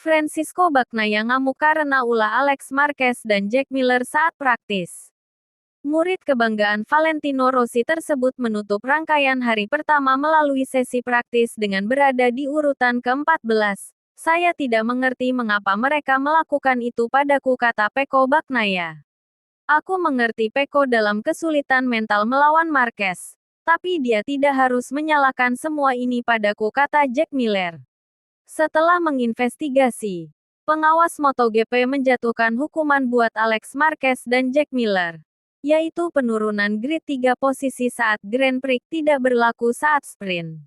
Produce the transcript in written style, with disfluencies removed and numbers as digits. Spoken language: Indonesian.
Francisco Bagnaia ngamuk karena ulah Alex Marquez dan Jack Miller saat praktis. Murid kebanggaan Valentino Rossi tersebut menutup rangkaian hari pertama melalui sesi praktis dengan berada di urutan ke-14. Saya tidak mengerti mengapa mereka melakukan itu padaku, kata Pecco Bagnaia. Aku mengerti Pecco dalam kesulitan mental melawan Marquez. Tapi dia tidak harus menyalahkan semua ini padaku, kata Jack Miller. Setelah menginvestigasi, pengawas MotoGP menjatuhkan hukuman buat Alex Marquez dan Jack Miller, yaitu penurunan grid 3 posisi saat Grand Prix tidak berlaku saat sprint.